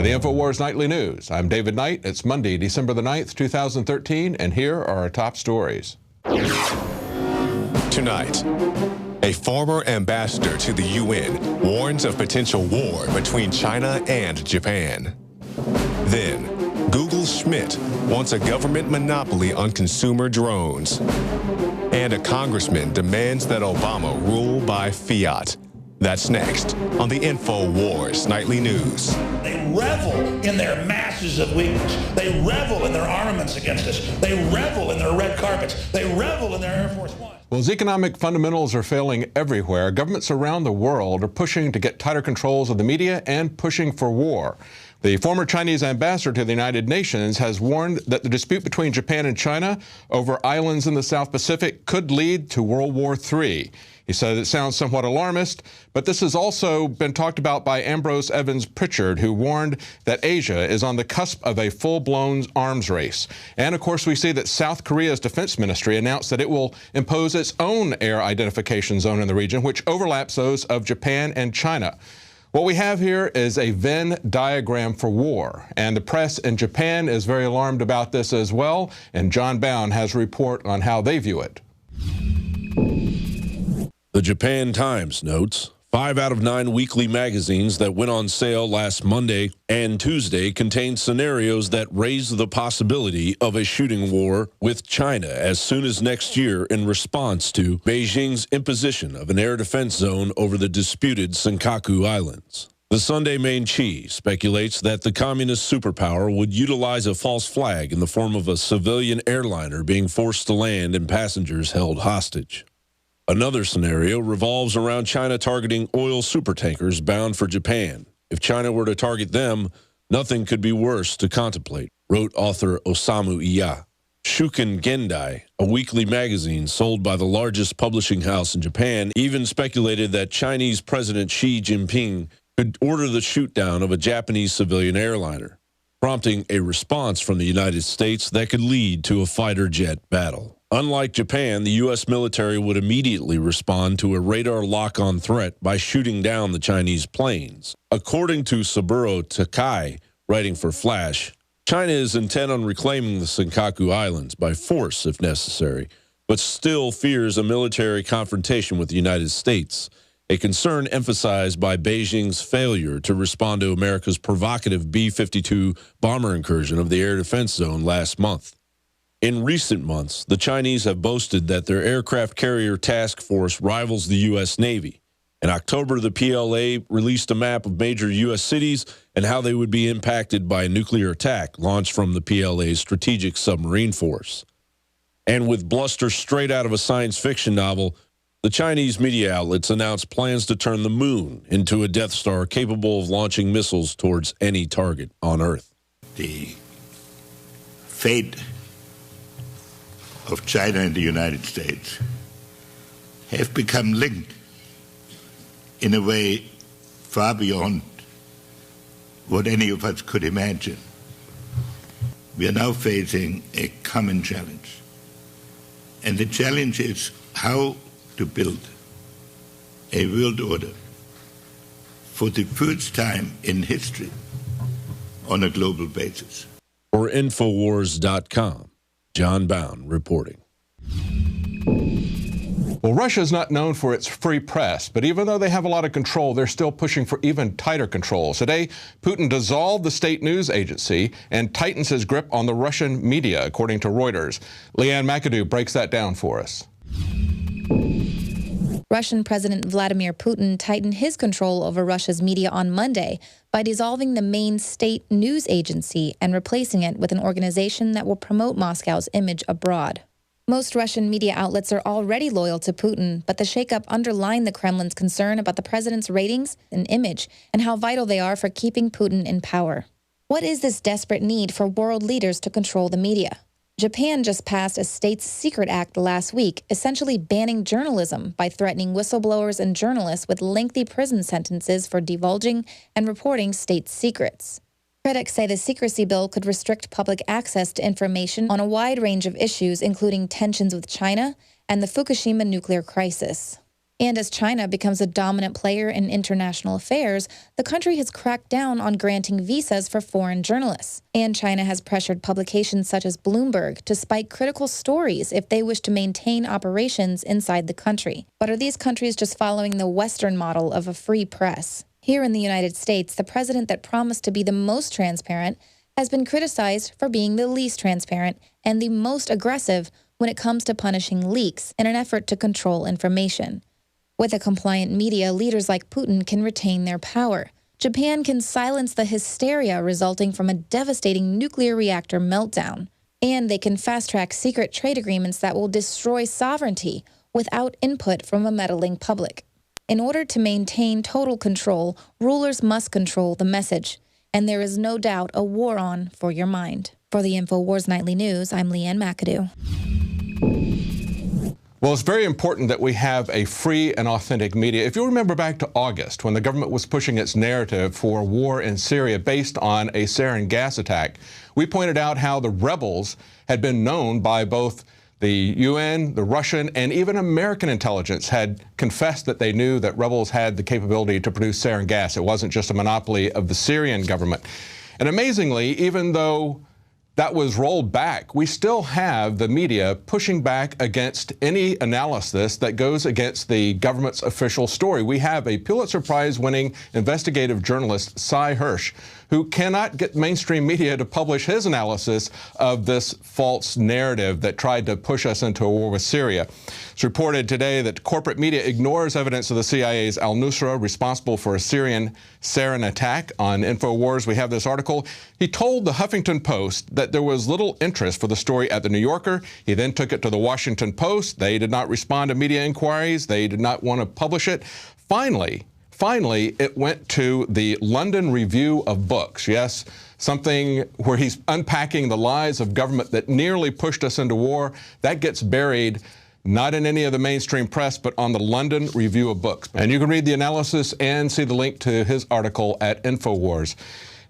the Infowars Nightly News. I'm David Knight. It's Monday, December the 9th, 2013, and here are our top stories. Tonight, a former ambassador to the UN warns of potential war between China and Japan. Then, Google's Schmidt wants a government monopoly on consumer drones. And a congressman demands that Obama rule by fiat. That's next on the Infowars Nightly News. They revel in their masses of weakness. They revel in their armaments against us. They revel in their red carpets. They revel in their Air Force One. Well, as economic fundamentals are failing everywhere, governments around the world are pushing to get tighter controls of the media and pushing for war. The former Chinese ambassador to the United Nations has warned that the dispute between Japan and China over islands in the South Pacific could lead to World War III. He said it sounds somewhat alarmist, but this has also been talked about by Ambrose Evans Pritchard, who warned that Asia is on the cusp of a full-blown arms race. And, of course, we see that South Korea's defense ministry announced that it will impose its own air identification zone in the region, which overlaps those of Japan and China. What we have here is a Venn diagram for war, and the press in Japan is very alarmed about this as well, and John Bound has a report on how they view it. The Japan Times notes, 5 out of 9 weekly magazines that went on sale last Monday and Tuesday contain scenarios that raise the possibility of a shooting war with China as soon as next year in response to Beijing's imposition of an air defense zone over the disputed Senkaku Islands. The Sunday Main Chi speculates that the communist superpower would utilize a false flag in the form of a civilian airliner being forced to land and passengers held hostage. Another scenario revolves around China targeting oil supertankers bound for Japan. If China were to target them, nothing could be worse to contemplate, wrote author Osamu Iya. Shuken Gendai, a weekly magazine sold by the largest publishing house in Japan, even speculated that Chinese President Xi Jinping could order the shoot-down of a Japanese civilian airliner, prompting a response from the United States that could lead to a fighter jet battle. Unlike Japan, the U.S. military would immediately respond to a radar lock-on threat by shooting down the Chinese planes. According to Saburo Takai, writing for Flash, China is intent on reclaiming the Senkaku Islands by force if necessary, but still fears a military confrontation with the United States, a concern emphasized by Beijing's failure to respond to America's provocative B-52 bomber incursion of the air defense zone last month. In recent months, the Chinese have boasted that their aircraft carrier task force rivals the U.S. Navy. In October, the PLA released a map of major U.S. cities and how they would be impacted by a nuclear attack launched from the PLA's strategic submarine force. And with bluster straight out of a science fiction novel, the Chinese media outlets announced plans to turn the moon into a Death Star capable of launching missiles towards any target on Earth. The fate of China and the United States have become linked in a way far beyond what any of us could imagine. We are now facing a common challenge. And the challenge is how to build a world order for the first time in history on a global basis. For Infowars.com, John Bound reporting. Well, Russia is not known for its free press, but even though they have a lot of control, they're still pushing for even tighter controls. Today, Putin dissolved the state news agency and tightens his grip on the Russian media, according to Reuters. Leanne McAdoo breaks that down for us. Russian President Vladimir Putin tightened his control over Russia's media on Monday by dissolving the main state news agency and replacing it with an organization that will promote Moscow's image abroad. Most Russian media outlets are already loyal to Putin, but the shakeup underlined the Kremlin's concern about the president's ratings and image and how vital they are for keeping Putin in power. What is this desperate need for world leaders to control the media? Japan just passed a state's secret act last week, essentially banning journalism by threatening whistleblowers and journalists with lengthy prison sentences for divulging and reporting state secrets. Critics say the secrecy bill could restrict public access to information on a wide range of issues, including tensions with China and the Fukushima nuclear crisis. And as China becomes a dominant player in international affairs, the country has cracked down on granting visas for foreign journalists. And China has pressured publications such as Bloomberg to spike critical stories if they wish to maintain operations inside the country. But are these countries just following the Western model of a free press? Here in the United States, the president that promised to be the most transparent has been criticized for being the least transparent and the most aggressive when it comes to punishing leaks in an effort to control information. With a compliant media, leaders like Putin can retain their power. Japan can silence the hysteria resulting from a devastating nuclear reactor meltdown. And they can fast-track secret trade agreements that will destroy sovereignty without input from a meddling public. In order to maintain total control, rulers must control the message. And there is no doubt a war on for your mind. For the Infowars Nightly News, I'm Leanne McAdoo. Well, it's very important that we have a free and authentic media. If you remember back to August, when the government was pushing its narrative for war in Syria based on a sarin gas attack, we pointed out how the rebels had been known by both the UN, the Russian, and even American intelligence had confessed that they knew that rebels had the capability to produce sarin gas. It wasn't just a monopoly of the Syrian government. And amazingly, even though that was rolled back, we still have the media pushing back against any analysis that goes against the government's official story. We have a Pulitzer Prize-winning investigative journalist, Cy Hirsch, who cannot get mainstream media to publish his analysis of this false narrative that tried to push us into a war with Syria. It's reported today that corporate media ignores evidence of the CIA's al-Nusra responsible for a Syrian sarin attack. On Infowars, we have this article. He told the Huffington Post that there was little interest for the story at the New Yorker. He then took it to the Washington Post. They did not respond to media inquiries. They did not want to publish it. Finally, it went to the London Review of Books. Yes, something where he's unpacking the lies of government that nearly pushed us into war. That gets buried not in any of the mainstream press, but on the London Review of Books. And you can read the analysis and see the link to his article at Infowars.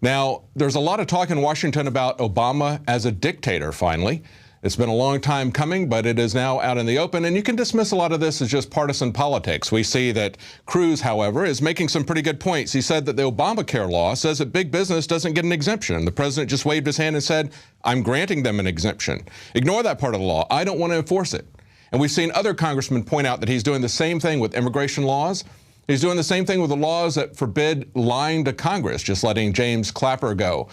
Now, there's a lot of talk in Washington about Obama as a dictator, finally. It's been a long time coming, but it is now out in the open, and you can dismiss a lot of this as just partisan politics. We see that Cruz, however, is making some pretty good points. He said that the Obamacare law says that big business doesn't get an exemption. The president just waved his hand and said, I'm granting them an exemption. Ignore that part of the law. I don't want to enforce it. And we've seen other congressmen point out that he's doing the same thing with immigration laws. He's doing the same thing with the laws that forbid lying to Congress, just letting James Clapper go.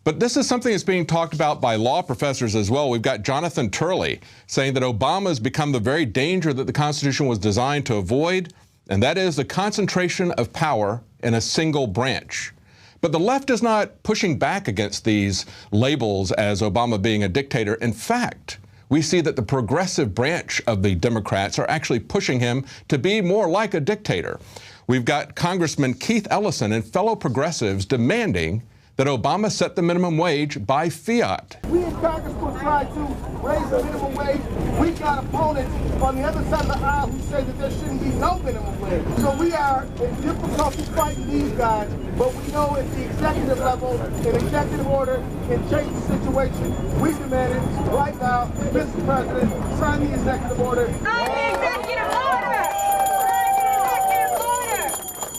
But this is something that's being talked about by law professors as well. We've got Jonathan Turley saying that Obama has become the very danger that the Constitution was designed to avoid, and that is the concentration of power in a single branch. But the left is not pushing back against these labels as Obama being a dictator. In fact, we see that the progressive branch of the Democrats are actually pushing him to be more like a dictator. We've got Congressman Keith Ellison and fellow progressives demanding that Obama set the minimum wage by fiat. We in Congress will try to raise the minimum wage. We got opponents on the other side of the aisle who say that there shouldn't be no minimum wage. So we are in difficulty fighting these guys, but we know at the executive level, an executive order can change the situation. We demand it right now. Mr. President, sign the executive order. Sign the executive order!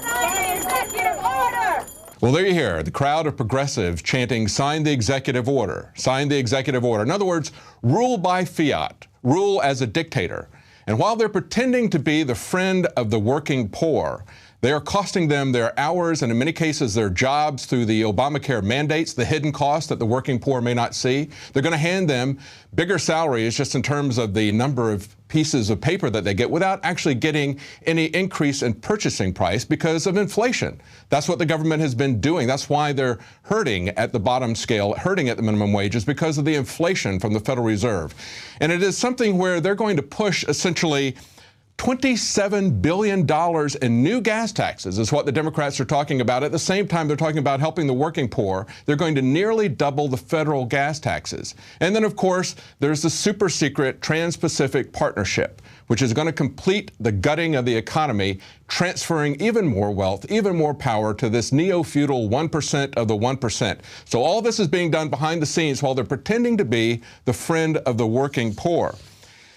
Sign the executive order! Well, there you hear the crowd of progressives chanting, sign the executive order, sign the executive order. In other words, rule by fiat, rule as a dictator. And while they're pretending to be the friend of the working poor, they are costing them their hours and in many cases their jobs through the Obamacare mandates, the hidden costs that the working poor may not see. They're going to hand them bigger salaries just in terms of the number of pieces of paper that they get without actually getting any increase in purchasing price because of inflation. That's what the government has been doing. That's why they're hurting at the bottom scale, hurting at the minimum wages because of the inflation from the Federal Reserve. And it is something where they're going to push essentially $27 billion in new gas taxes is what the Democrats are talking about. At the same time, they're talking about helping the working poor. They're going to nearly double the federal gas taxes. And then, of course, there's the super secret Trans-Pacific Partnership, which is going to complete the gutting of the economy, transferring even more wealth, even more power to this neo-feudal 1% of the 1%. So all this is being done behind the scenes while they're pretending to be the friend of the working poor.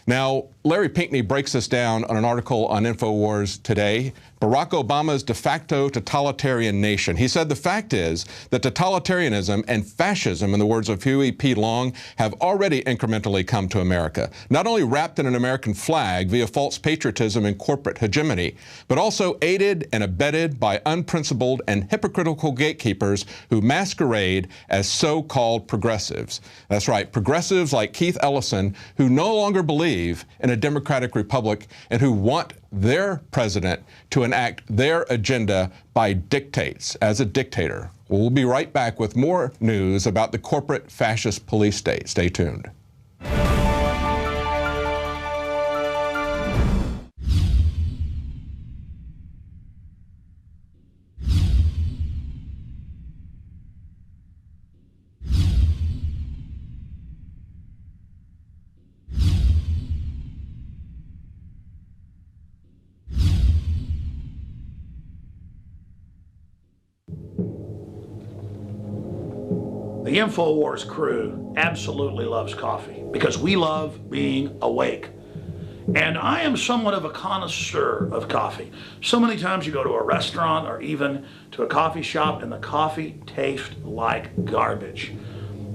Now, Larry Pinckney breaks this down on an article on Infowars today. Barack Obama's de facto totalitarian nation. He said the fact is that totalitarianism and fascism, in the words of Huey P. Long, have already incrementally come to America, not only wrapped in an American flag via false patriotism and corporate hegemony, but also aided and abetted by unprincipled and hypocritical gatekeepers who masquerade as so-called progressives. That's right, progressives like Keith Ellison, who no longer believe in a democratic republic and who want their president to enact their agenda by dictates, as a dictator. We'll be right back with more news about the corporate fascist police state. Stay tuned. The Infowars crew absolutely loves coffee because we love being awake. And I am somewhat of a connoisseur of coffee. So many times you go to a restaurant or even to a coffee shop and the coffee tastes like garbage.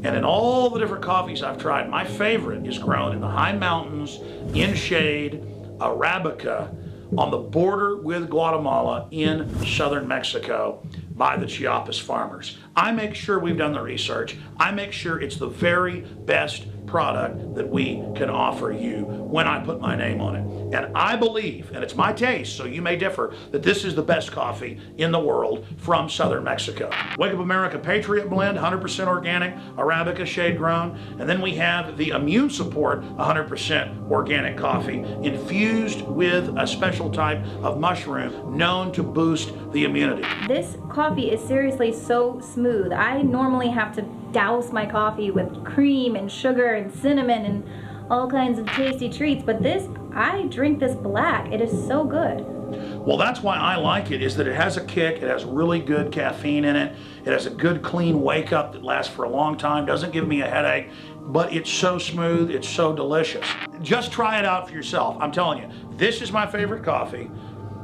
And in all the different coffees I've tried, my favorite is grown in the high mountains, in shade, Arabica, on the border with Guatemala in southern Mexico by the Chiapas farmers. I make sure we've done the research. I make sure it's the very best product that we can offer you when I put my name on it. And I believe, and it's my taste, so you may differ, that this is the best coffee in the world from southern Mexico. Wake Up America Patriot Blend, 100% organic, Arabica shade grown. And then we have the Immune Support, 100% organic coffee, infused with a special type of mushroom known to boost the immunity. This coffee is seriously so smooth. I normally have to douse my coffee with cream and sugar and cinnamon and all kinds of tasty treats, but this, I drink this black. It is so good. Well, that's why I like it, is that it has a kick, it has really good caffeine in it, it has a good clean wake up that lasts for a long time, doesn't give me a headache, but it's so smooth, it's so delicious. Just try it out for yourself. I'm telling you, this is my favorite coffee.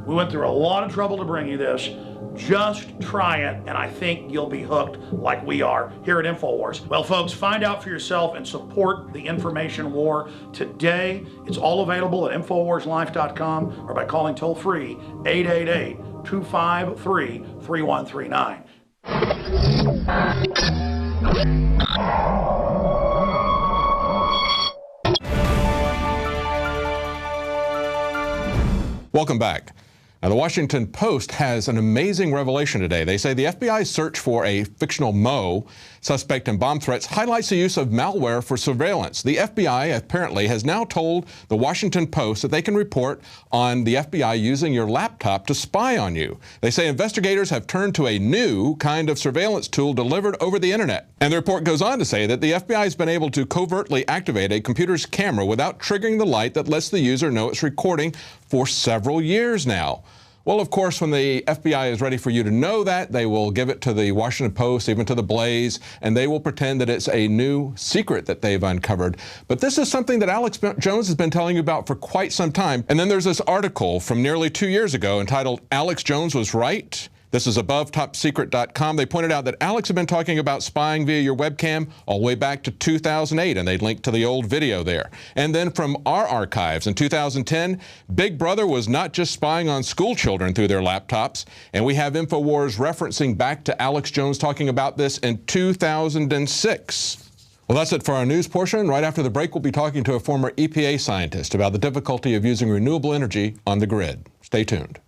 We went through a lot of trouble to bring you this. Just try it, and I think you'll be hooked like we are here at Infowars. Well, folks, find out for yourself and support the information war today. It's all available at InfowarsLife.com or by calling toll-free 888-253-3139. Welcome back. Now, the Washington Post has an amazing revelation today. They say the FBI's search for a fictional Mo suspect in bomb threats highlights the use of malware for surveillance. The FBI apparently has now told the Washington Post that they can report on the FBI using your laptop to spy on you. They say investigators have turned to a new kind of surveillance tool delivered over the internet. And the report goes on to say that the FBI has been able to covertly activate a computer's camera without triggering the light that lets the user know it's recording for several years now. Well, of course, when the FBI is ready for you to know that, they will give it to the Washington Post, even to the Blaze, and they will pretend that it's a new secret that they've uncovered. But this is something that Alex Jones has been telling you about for quite some time. And then there's this article from nearly 2 years ago entitled, "Alex Jones Was Right." This is above topsecret.com. They pointed out that Alex had been talking about spying via your webcam all the way back to 2008, and they'd linked to the old video there. And then from our archives in 2010, Big Brother was not just spying on school children through their laptops, and we have Infowars referencing back to Alex Jones talking about this in 2006. Well, that's it for our news portion. Right after the break, we'll be talking to a former EPA scientist about the difficulty of using renewable energy on the grid. Stay tuned.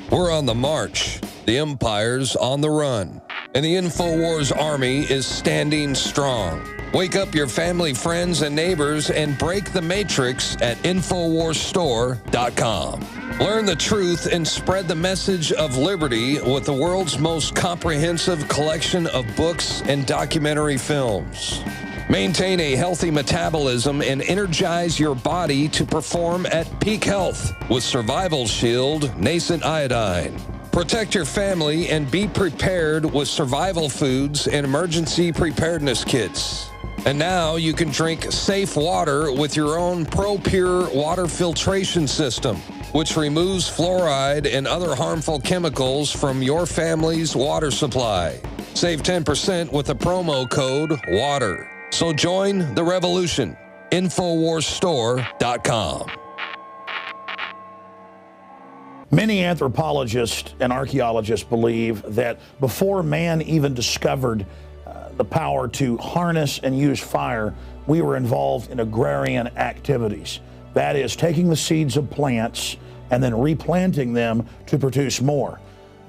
We're on the march. The empire's on the run. And the Infowars army is standing strong. Wake up your family, friends, and neighbors and break the matrix at InfowarsStore.com. Learn the truth and spread the message of liberty with the world's most comprehensive collection of books and documentary films. Maintain a healthy metabolism and energize your body to perform at peak health with Survival Shield Nascent Iodine. Protect your family and be prepared with survival foods and emergency preparedness kits. And now you can drink safe water with your own ProPure water filtration system, which removes fluoride and other harmful chemicals from your family's water supply. Save 10% with the promo code WATER. So join the revolution. Infowarsstore.com. Many anthropologists and archaeologists believe that before man even discovered the power to harness and use fire, we were involved in agrarian activities. That is, taking the seeds of plants and then replanting them to produce more.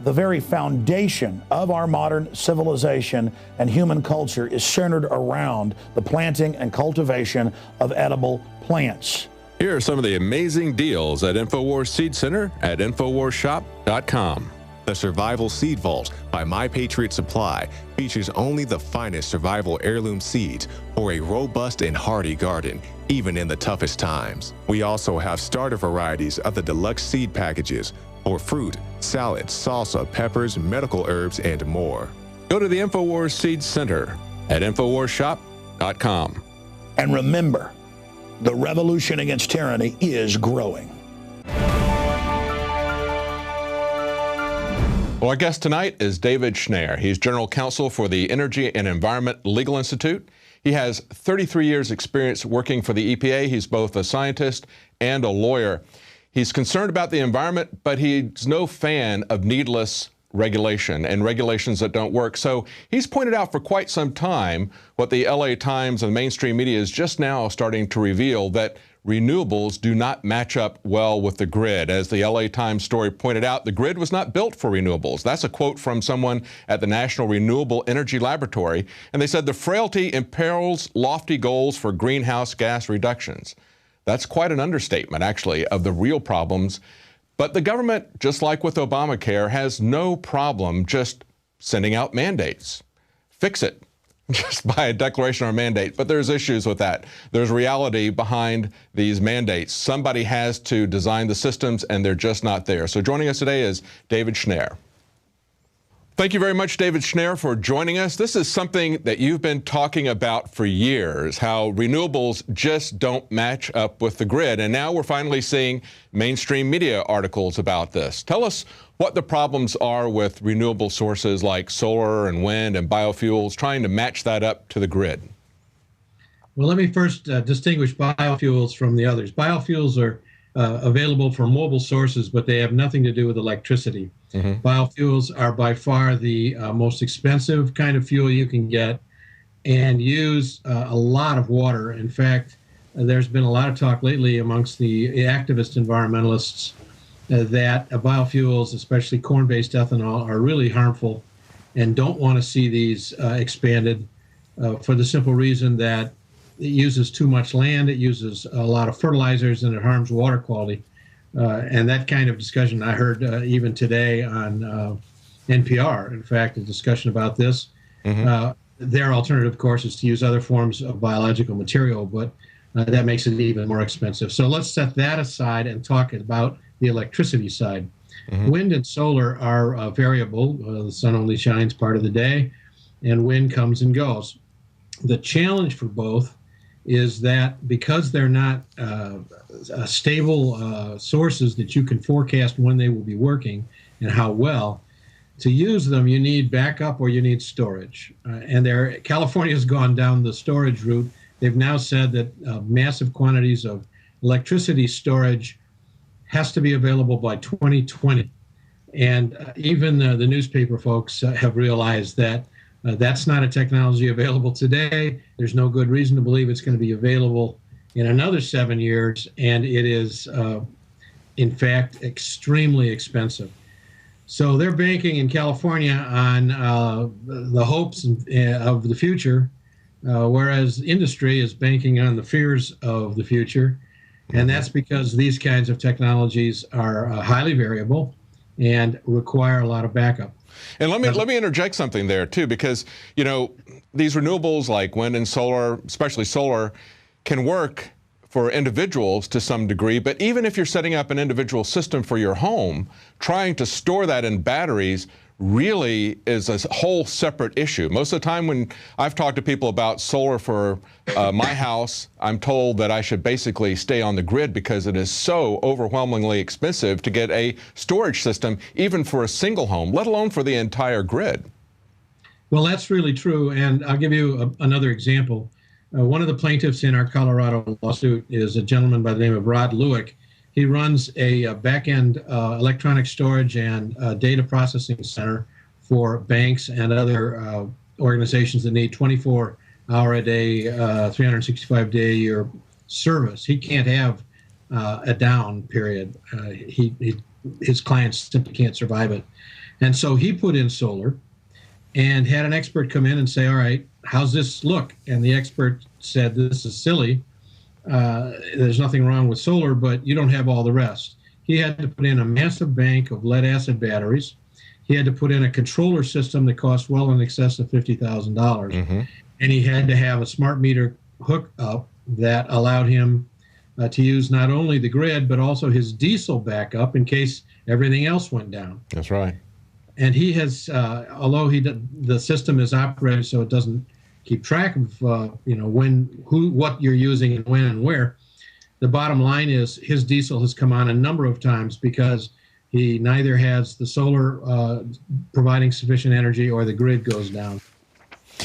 The very foundation of our modern civilization and human culture is centered around the planting and cultivation of edible plants. Here are some of the amazing deals at Infowars Seed Center at InfowarsShop.com. The Survival Seed Vault by My Patriot Supply features only the finest survival heirloom seeds for a robust and hardy garden, even in the toughest times. We also have starter varieties of the deluxe seed packages for fruit, salads, salsa, peppers, medical herbs, and more. Go to the Infowars Seed Center at InfowarsShop.com. And remember, the revolution against tyranny is growing. Well, our guest tonight is David Schnare. He's General Counsel for the Energy and Environment Legal Institute. He has 33 years' experience working for the EPA. He's both a scientist and a lawyer. He's concerned about the environment, but he's no fan of needless regulation and regulations that don't work. So he's pointed out for quite some time what the LA Times and mainstream media is just now starting to reveal, that renewables do not match up well with the grid. As the LA Times story pointed out, the grid was not built for renewables. That's a quote from someone at the National Renewable Energy Laboratory. And they said the frailty imperils lofty goals for greenhouse gas reductions. That's quite an understatement, actually, of the real problems. But the government, just like with Obamacare, has no problem just sending out mandates. Fix it just by a declaration or a mandate. But there's issues with that. There's reality behind these mandates. Somebody has to design the systems, and they're just not there. So joining us today is David Schnare. Thank you very much, David Schnare, for joining us. This is something that you've been talking about for years, how renewables just don't match up with the grid. And now we're finally seeing mainstream media articles about this. Tell us what the problems are with renewable sources like solar and wind and biofuels, trying to match that up to the grid. Well, let me first distinguish biofuels from the others. Biofuels are available for mobile sources, but they have nothing to do with electricity. Biofuels are by far the most expensive kind of fuel you can get and use a lot of water. In fact, there's been a lot of talk lately amongst the activist environmentalists that biofuels, especially corn-based ethanol, are really harmful and don't want to see these expanded for the simple reason that it uses too much land, it uses a lot of fertilizers, and it harms water quality. And that kind of discussion I heard even today on NPR, in fact, a discussion about this. Their alternative, of course, is to use other forms of biological material, but that makes it even more expensive. So let's set that aside and talk about the electricity side. Wind and solar are variable. The sun only shines part of the day, and wind comes and goes. The challenge for both is that because they're not stable sources that you can forecast when they will be working and how well, to use them you need backup or you need storage. And California has gone down the storage route. They've now said that massive quantities of electricity storage has to be available by 2020. And even the newspaper folks have realized that that's not a technology available today. There's no good reason to believe it's going to be available in another 7 years, and it is, in fact, extremely expensive. So they're banking in California on the hopes of the future, whereas industry is banking on the fears of the future. And that's because these kinds of technologies are highly variable and require a lot of backup. And let me interject something there too, because these renewables like wind and solar, especially solar, can work for individuals to some degree. But even if you're setting up an individual system for your home, trying to store that in batteries really is a whole separate issue. Most of the time when I've talked to people about solar for my house, I'm told that I should basically stay on the grid because it is so overwhelmingly expensive to get a storage system, even for a single home, let alone for the entire grid. Well, that's really true. And I'll give you another example. One of the plaintiffs in our Colorado lawsuit is a gentleman by the name of Rod Lewick. He runs a back-end electronic storage and data processing center for banks and other organizations that need 24-hour-a-day, 365-day-a-year service. He can't have a down period. His clients simply can't survive it. And so he put in solar and had an expert come in and say, all right, how's this look? And the expert said, this is silly. There's nothing wrong with solar, but you don't have all the rest. He had to put in a massive bank of lead-acid batteries. He had to put in a controller system that cost well in excess of $50,000. Mm-hmm. And he had to have a smart meter hook up that allowed him to use not only the grid, but also his diesel backup in case everything else went down. That's right. And he has, although the system is operated so it doesn't keep track of what you're using and when and where. The bottom line is his diesel has come on a number of times because he neither has the solar providing sufficient energy or the grid goes down.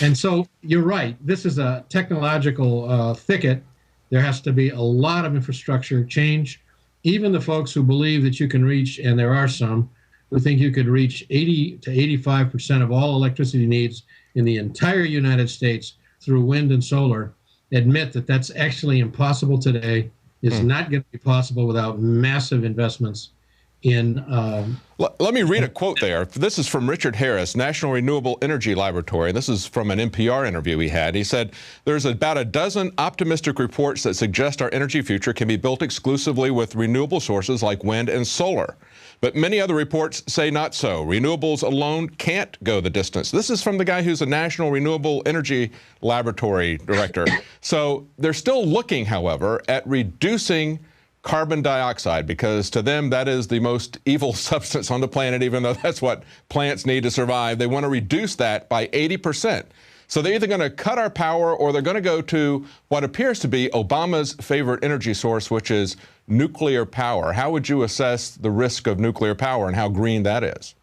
And so you're right. This is a technological thicket. There has to be a lot of infrastructure change. Even the folks who believe that you can reach, and there are some, who think you could reach 80 to 85% of all electricity needs in the entire United States through wind and solar, admit that that's actually impossible today. It's not going to be possible without massive investments in... Let me read a quote there. This is from Richard Harris, National Renewable Energy Laboratory. This is from an NPR interview he had. He said, there's about a dozen optimistic reports that suggest our energy future can be built exclusively with renewable sources like wind and solar. But many other reports say not so. Renewables alone can't go the distance. This is from the guy who's a National Renewable Energy Laboratory director. So they're still looking, however, at reducing carbon dioxide, because to them that is the most evil substance on the planet, even though that's what plants need to survive. They want to reduce that by 80%. So they're either going to cut our power or they're going to go to what appears to be Obama's favorite energy source, which is nuclear power. How would you assess the risk of nuclear power and how green that is?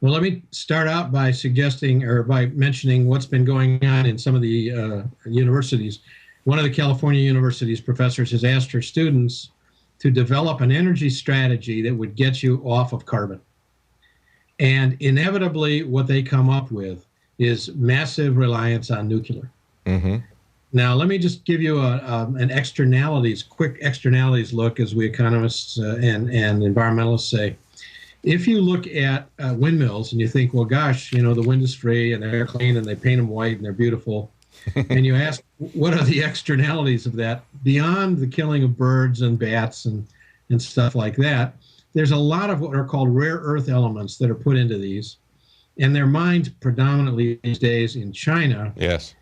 Well, let me start out by suggesting or by mentioning what's been going on in some of the universities. One of the California university's professors has asked her students to develop an energy strategy that would get you off of carbon. And inevitably, what they come up with is massive reliance on nuclear. Mm-hmm. Now, let me just give you an quick externalities look, as we economists and environmentalists say. If you look at windmills and you think, well, gosh, the wind is free and they're clean and they paint them white and they're beautiful, and you ask, what are the externalities of that beyond the killing of birds and bats and stuff like that? There's a lot of what are called rare earth elements that are put into these, and they're mined predominantly these days in China. Yes.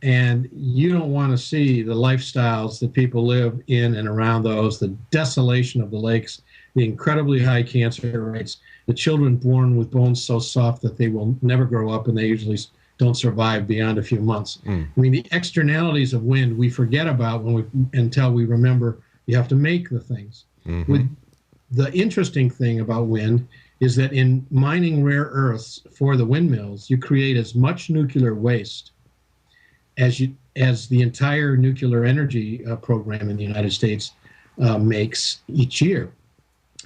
And you don't want to see the lifestyles that people live in and around those, the desolation of the lakes, the incredibly high cancer rates, the children born with bones so soft that they will never grow up and they usually don't survive beyond a few months. I mean, the externalities of wind we forget about until we remember you have to make the things. Mm-hmm. The interesting thing about wind is that in mining rare earths for the windmills, you create as much nuclear waste as the entire nuclear energy program in the United States makes each year.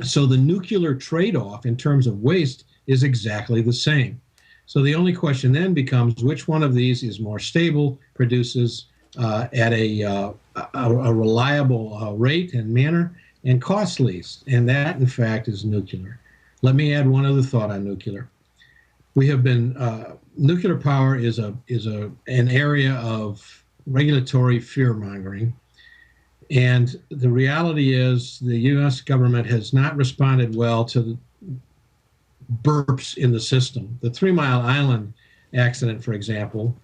So the nuclear trade-off in terms of waste is exactly the same. So the only question then becomes which one of these is more stable, produces at a reliable rate and manner, and costs least. And that, in fact, is nuclear. Let me add one other thought on nuclear. We have been nuclear power is an area of regulatory fear mongering. And the reality is the U.S. government has not responded well to the burps in the system. The 3 Mile Island accident, for example,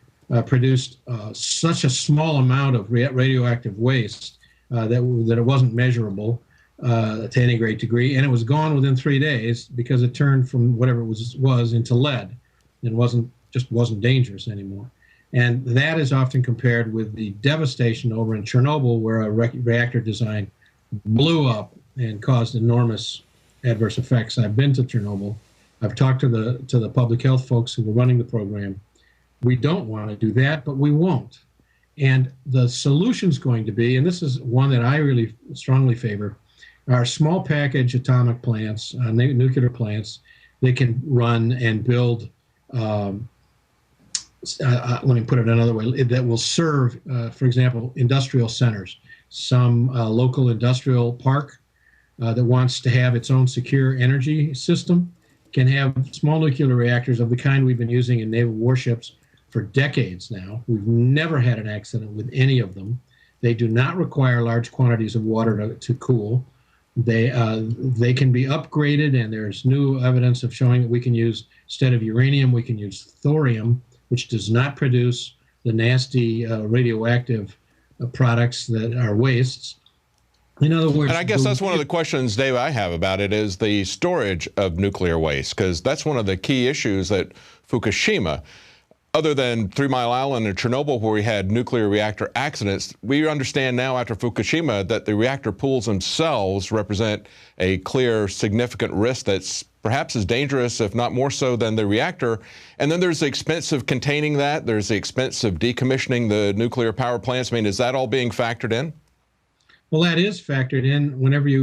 produced such a small amount of radioactive waste that it wasn't measurable to any great degree, and it was gone within 3 days because it turned from whatever it was into lead and wasn't dangerous anymore. And that is often compared with the devastation over in Chernobyl, where a reactor design blew up and caused enormous adverse effects. I've been to Chernobyl. I've talked to the public health folks who were running the program. We don't want to do that, but we won't. And the solution's going to be, and this is one that I really strongly favor, are small package atomic plants, nuclear plants. They can run and build, let me put it another way, that will serve, for example, industrial centers. Some local industrial park that wants to have its own secure energy system can have small nuclear reactors of the kind we've been using in naval warships for decades now. We've never had an accident with any of them. They do not require large quantities of water to cool. They can be upgraded, and there's new evidence of showing that we can use, instead of uranium, we can use thorium, which does not produce the nasty radioactive products that are wastes. In other words, and I guess that's one of the questions, Dave, I have about it is the storage of nuclear waste, because that's one of the key issues that Fukushima, other than 3 Mile Island and Chernobyl, where we had nuclear reactor accidents, we understand now after Fukushima that the reactor pools themselves represent a clear, significant risk that's perhaps as dangerous, if not more so, than the reactor. And then there's the expense of containing that. There's the expense of decommissioning the nuclear power plants. I mean, is that all being factored in? Well, that is factored in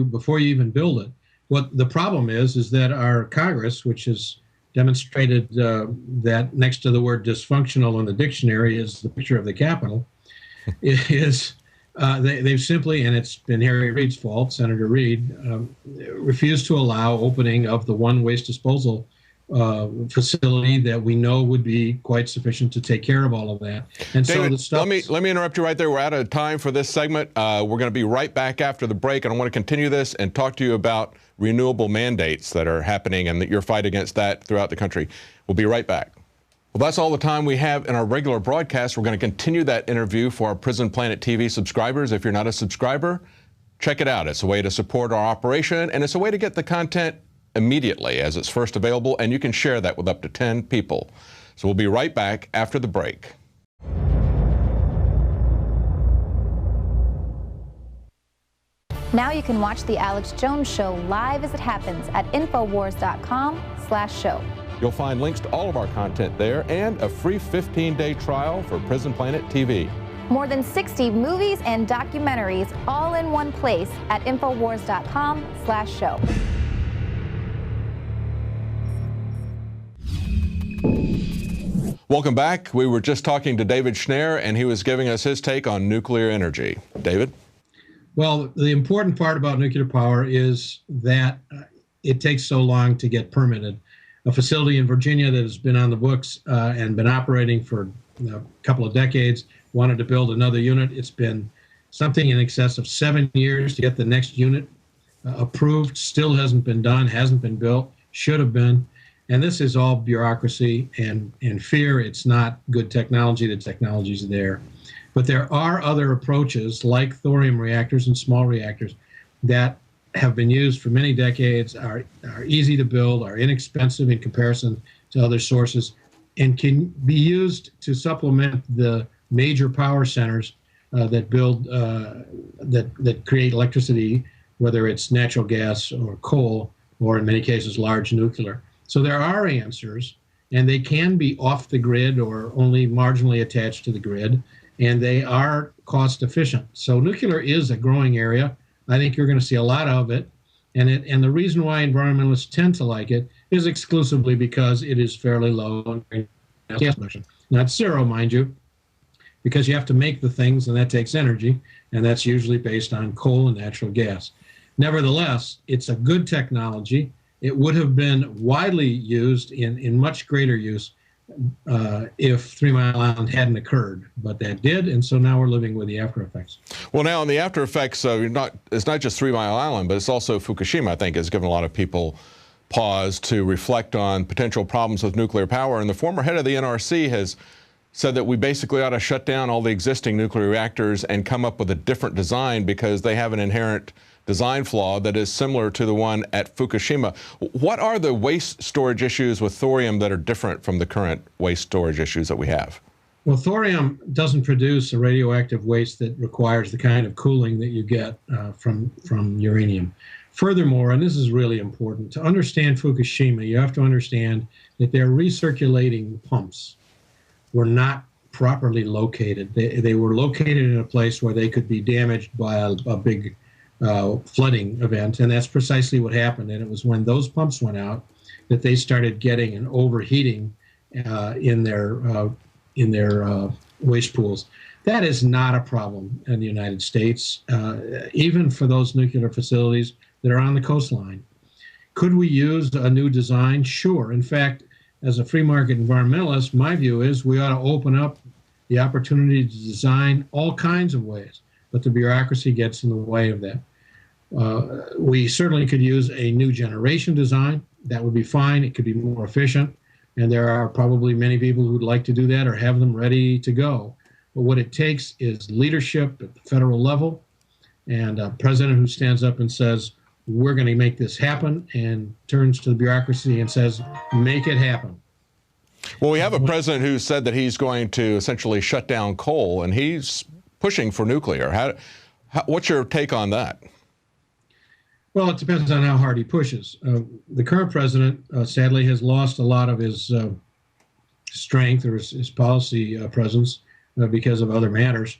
before you even build it. What the problem is that our Congress, which has demonstrated that next to the word dysfunctional in the dictionary is the picture of the Capitol, they've simply, and it's been Harry Reid's fault, Senator Reid, refused to allow opening of the one waste disposal facility that we know would be quite sufficient to take care of all of that. And David, so the stuff. Let me interrupt you right there. We're out of time for this segment. We're going to be right back after the break, and I want to continue this and talk to you about renewable mandates that are happening and that your fight against that throughout the country. We'll be right back. Well, that's all the time we have in our regular broadcast. We're going to continue that interview for our Prison Planet TV subscribers. If you're not a subscriber, check it out. It's a way to support our operation, and it's a way to get the content immediately as it's first available, and you can share that with up to 10 people. So we'll be right back after the break. Now you can watch The Alex Jones Show live as it happens at Infowars.com/show. You'll find links to all of our content there and a free 15-day trial for Prison Planet TV. More than 60 movies and documentaries all in one place at Infowars.com/show. Welcome back. We were just talking to David Schnare, and he was giving us his take on nuclear energy. David? Well, the important part about nuclear power is that it takes so long to get permitted. A facility in Virginia that has been on the books and been operating for a couple of decades wanted to build another unit. It's been something in excess of 7 years to get the next unit approved. Still hasn't been done, hasn't been built, should have been. And this is all bureaucracy and fear. It's not good technology. The technology's there. But there are other approaches like thorium reactors and small reactors that have been used for many decades, are easy to build, are inexpensive in comparison to other sources, and can be used to supplement the major power centers that build, that create electricity, whether it's natural gas or coal, or in many cases, large nuclear. So there are answers, and they can be off the grid or only marginally attached to the grid, and they are cost efficient. So nuclear is a growing area. I think you're going to see a lot of it, and the reason why environmentalists tend to like it is exclusively because it is fairly low in gas production. Not zero, mind you, because you have to make the things, and that takes energy, and that's usually based on coal and natural gas. Nevertheless, it's a good technology. It would have been widely used in much greater use if 3 Mile Island hadn't occurred, but that did, and so now we're living with the after effects. Well, now in the after effects, it's not just 3 Mile Island, but it's also Fukushima, I think, has given a lot of people pause to reflect on potential problems with nuclear power. And the former head of the NRC has said that we basically ought to shut down all the existing nuclear reactors and come up with a different design because they have an inherent design flaw that is similar to the one at Fukushima. What are the waste storage issues with thorium that are different from the current waste storage issues that we have? Well, thorium doesn't produce a radioactive waste that requires the kind of cooling that you get from uranium. Furthermore, and this is really important, to understand Fukushima, you have to understand that their recirculating pumps were not properly located. They were located in a place where they could be damaged by a big flooding event, and that's precisely what happened. And it was when those pumps went out that they started getting an overheating in their waste pools. That is not a problem in the United States, even for those nuclear facilities that are on the coastline. Could we use a new design? Sure. In fact, as a free market environmentalist, my view is we ought to open up the opportunity to design all kinds of ways, but the bureaucracy gets in the way of that. We certainly could use a new generation design. That would be fine. It could be more efficient. And there are probably many people who'd like to do that or have them ready to go. But what it takes is leadership at the federal level and a president who stands up and says, we're going to make this happen, and turns to the bureaucracy and says, make it happen. Well, we have a president who said that he's going to essentially shut down coal, and he's pushing for nuclear. What's your take on that? Well, it depends on how hard he pushes. The current president, sadly, has lost a lot of his strength or his policy presence because of other matters.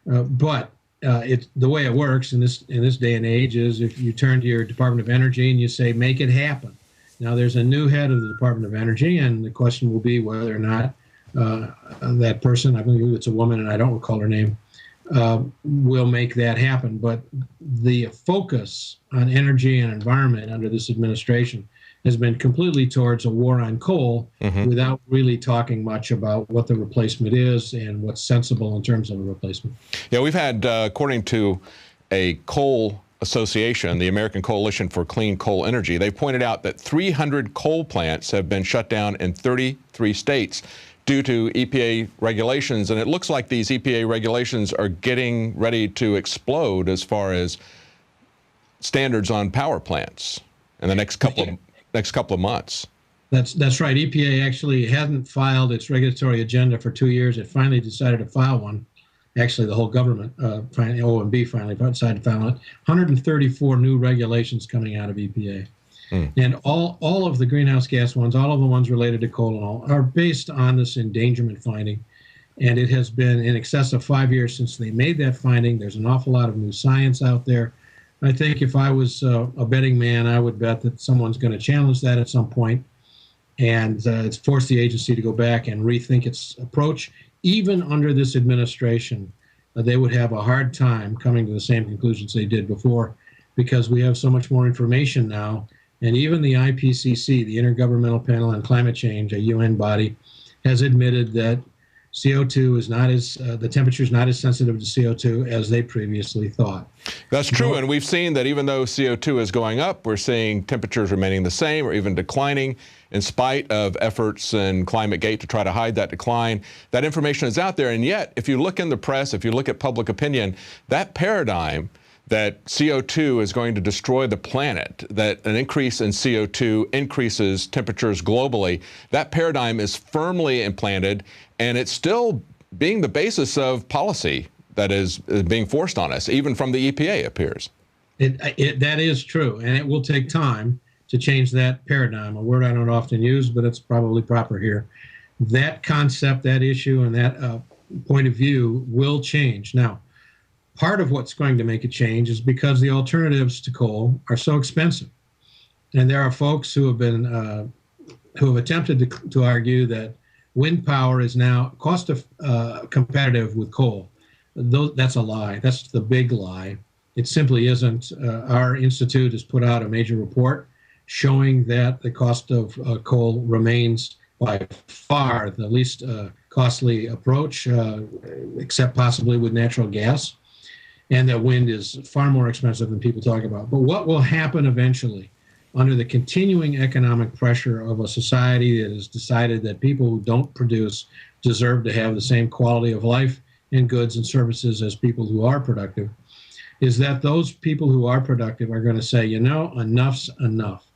But the way it works in this day and age is if you turn to your Department of Energy and you say, make it happen. Now, there's a new head of the Department of Energy, and the question will be whether or not that person, I believe it's a woman and I don't recall her name, will make that happen. But the focus on energy and environment under this administration has been completely towards a war on coal without really talking much about what the replacement is and what's sensible in terms of a replacement. Yeah, we've had, according to a coal association, the American Coalition for Clean Coal Energy, they pointed out that 300 coal plants have been shut down in 33 states due to EPA regulations. And it looks like these EPA regulations are getting ready to explode as far as standards on power plants in the next couple of months. That's right. EPA actually hadn't filed its regulatory agenda for 2 years. It finally decided to file one. Actually, the whole government, OMB finally decided to file it. 134 new regulations coming out of EPA. And all of the greenhouse gas ones, all of the ones related to coal and all, are based on this endangerment finding. And it has been in excess of 5 years since they made that finding. There's an awful lot of new science out there. I think if I was a betting man, I would bet that someone's going to challenge that at some point and it's forced the agency to go back and rethink its approach. Even under this administration, they would have a hard time coming to the same conclusions they did before because we have so much more information now. And even the IPCC, the Intergovernmental Panel on Climate Change, a UN body, has admitted that CO2 is not as, the temperature is not as sensitive to CO2 as they previously thought. That's true, and we've seen that even though CO2 is going up, we're seeing temperatures remaining the same or even declining in spite of efforts in ClimateGate to try to hide that decline. That information is out there, and yet, if you look in the press, if you look at public opinion, that paradigm that CO2 is going to destroy the planet, that an increase in CO2 increases temperatures globally, that paradigm is firmly implanted, and it's still being the basis of policy that is being forced on us, even from the EPA, it appears. That is true, and it will take time to change that paradigm, a word I don't often use, but it's probably proper here. That concept, that issue, and that point of view will change. Now, part of what's going to make it change is because the alternatives to coal are so expensive. And there are folks who have been, who have attempted to argue that wind power is now cost competitive with coal. That's a lie. That's the big lie. It simply isn't. Our institute has put out a major report showing that the cost of coal remains by far the least costly approach, except possibly with natural gas, and that wind is far more expensive than people talk about. But what will happen eventually, under the continuing economic pressure of a society that has decided that people who don't produce deserve to have the same quality of life and goods and services as people who are productive, is that those people who are productive are going to say, you know, enough's enough.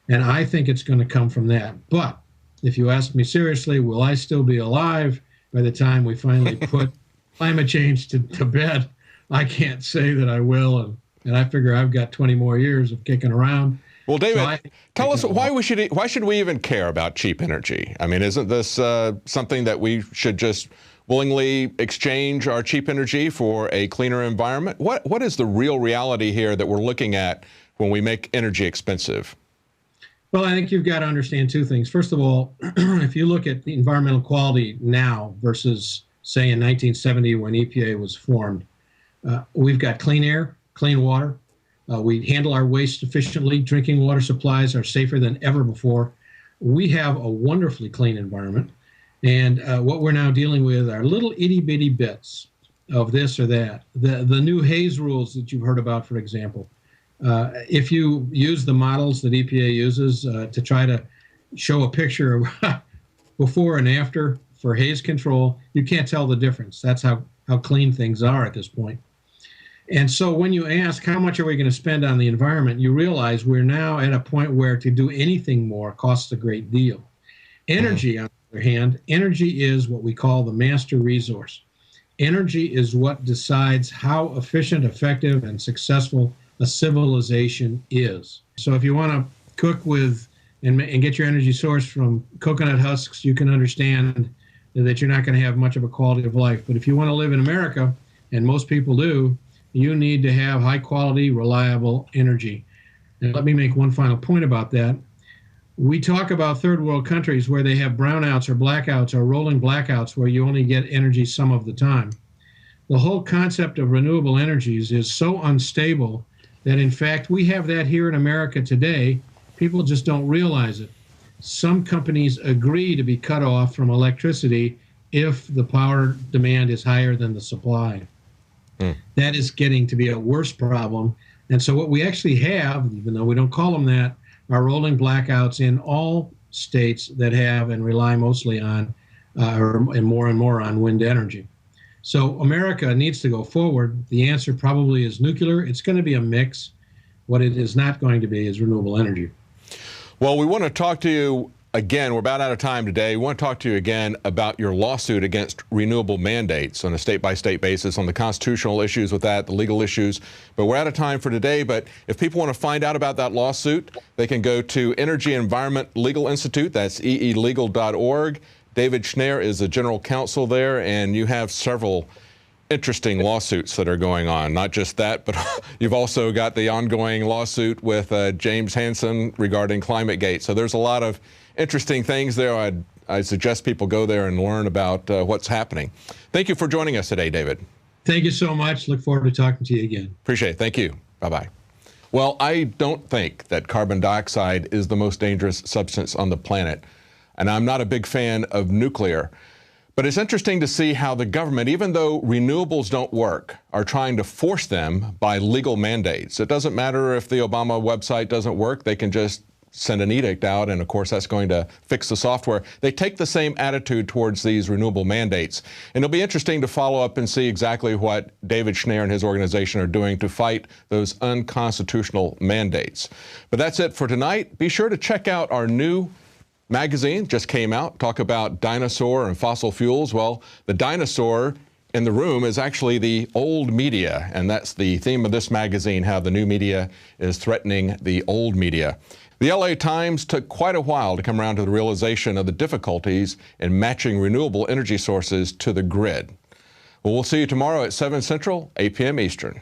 And I think it's going to come from that. But if you ask me seriously, will I still be alive by the time we finally put climate change to bed? I can't say that I will. And I figure I've got 20 more years of kicking around. Well, David, tell us why should we even care about cheap energy? I mean, isn't this something that we should just willingly exchange our cheap energy for a cleaner environment? What is the real reality here that we're looking at when we make energy expensive? Well, I think you've got to understand two things. First of all, if you look at the environmental quality now versus, say, in 1970 when EPA was formed, we've got clean air, clean water. We handle our waste efficiently. Drinking water supplies are safer than ever before. We have a wonderfully clean environment. And what we're now dealing with are little itty-bitty bits of this or that. The new haze rules that you've heard about, for example. If you use the models that EPA uses to try to show a picture of before and after for haze control, you can't tell the difference. That's how clean things are at this point. And so when you ask how much are we going to spend on the environment, you realize we're now at a point where to do anything more costs a great deal. Energy, on the other hand, energy is what we call the master resource. Energy is what decides how efficient, effective, and successful a civilization is. So if you want to cook with and get your energy source from coconut husks, you can understand that you're not going to have much of a quality of life. But if you want to live in America, and most people do, you need to have high quality, reliable energy. And let me make one final point about that. We talk about third world countries where they have brownouts or blackouts or rolling blackouts where you only get energy some of the time. The whole concept of renewable energies is so unstable that, in fact, we have that here in America today. People just don't realize it. Some companies agree to be cut off from electricity if the power demand is higher than the supply. That is getting to be a worse problem. And so what we actually have, even though we don't call them that, are rolling blackouts in all states that have and rely mostly on, and more on wind energy. So America needs to go forward. The answer probably is nuclear. It's going to be a mix. What it is not going to be is renewable energy. Well, we want to talk to you again. We're about out of time today. We want to talk to you again about your lawsuit against renewable mandates on a state-by-state basis, on the constitutional issues with that, the legal issues. But we're out of time for today. But if people want to find out about that lawsuit, they can go to Energy Environment Legal Institute. That's eelegal.org. David Schnare is the general counsel there, and you have several interesting lawsuits that are going on. Not just that, but you've also got the ongoing lawsuit with James Hansen regarding ClimateGate. So there's a lot of interesting things there. I suggest people go there and learn about what's happening. Thank you for joining us today, David. Thank you so much. Look forward to talking to you again. Appreciate it. Thank you. Bye-bye. Well, I don't think that carbon dioxide is the most dangerous substance on the planet, and I'm not a big fan of nuclear. But it's interesting to see how the government, even though renewables don't work, are trying to force them by legal mandates. It doesn't matter if the Obama website doesn't work. They can just send an edict out, and of course that's going to fix the software. They take the same attitude towards these renewable mandates. And it'll be interesting to follow up and see exactly what David Schnare and his organization are doing to fight those unconstitutional mandates. But that's it for tonight. Be sure to check out our new magazine, just came out, talk about dinosaur and fossil fuels. Well, the dinosaur in the room is actually the old media, and that's the theme of this magazine, how the new media is threatening the old media. The LA Times took quite a while to come around to the realization of the difficulties in matching renewable energy sources to the grid. Well, we'll see you tomorrow at 7 Central, 8 p.m. Eastern.